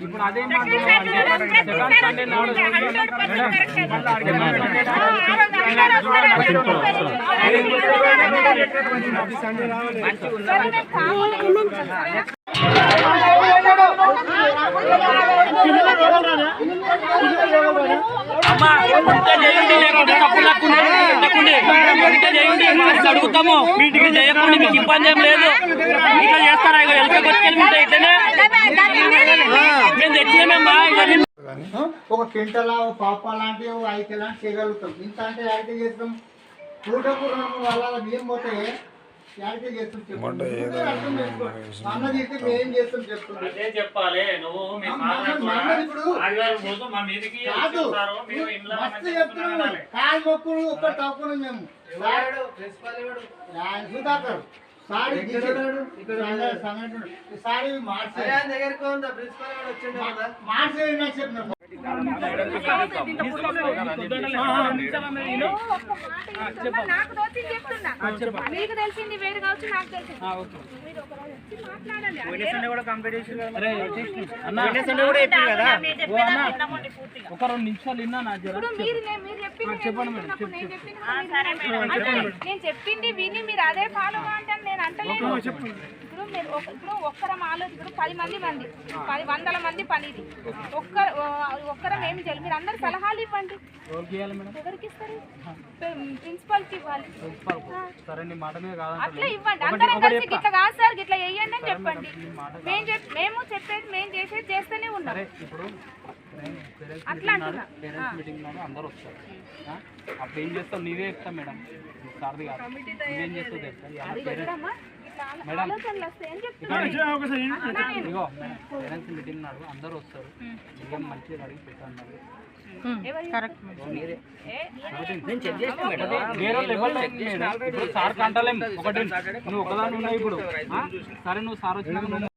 ఇప్పుడు అదే అడుగుతాము మీటింగ్ చేయకుండా మీకు ఇబ్బంది ఏం లేదు. ఇట్లా చేస్తారా ఇట్లనే మేము తెచ్చినామేమ్మా. ఒక కింటలా పాప లాంటివి 5 కిలోలు చేయగలుగుతాం. ఇంత అంటే యాడికి చేస్తాం? పూటకు 2 వాళ్ళ బియ్యం పోతే యాడికి చేస్తాం చెప్పు. అన్న చేస్తే మేము చేస్తాం చెప్తున్నాం. చెప్పాలి నువ్వు మస్తు చెప్తున్నాం. కాలు మొక్కులు ఒక్క తక్కువ మేము సుధాకర్ సారీ సారీ మార్చే చెప్పిన మీకు తెలిసింది వేరు కావచ్చు, నాకు తెలిసింది. ఒక 2 నిమిషాలు విన్నా నా నేను చెప్పింది విని మీరు అదే ఫాలో అంటాను నేను అంటలేను. ఇప్పుడు మీరు ఒక్కరం ఆలోచన 10 మంది 100 మంది పని ఇది ఒక్కరం ఏమి చేయాలి? మీరు అందరు సలహాలు ఇవ్వండి. ఎవరికి ఇస్తారు? ప్రిన్సిపల్ కి ఇవ్వాలి. అట్లా ఇవ్వండి. అందరం కలిసి గిట్లా కాదు సార్ గిట్లా వేయండి అని చెప్పండి. మేము చెప్పేది మేము చేసేది చేస్తూనే ఉన్నాం. అట్లా అంటున్నా అందరూ వస్తారు. అప్పుడు ఏం చేస్తావు? నీవే చెప్తా మేడం, సార్ది కాదు. నువ్వేం చేస్తావు చెప్తా మేడం. ఇగో పేరెంట్స్ మీటింగ్ నాడు అందరూ వస్తారు. ఏం మంచిగా అడిగి పెట్టారు. ఇప్పుడు సార్ కంటలేం ఒకటి నువ్వు ఒకదాని ఉన్నావు. ఇప్పుడు సరే నువ్వు సార్ వచ్చినాక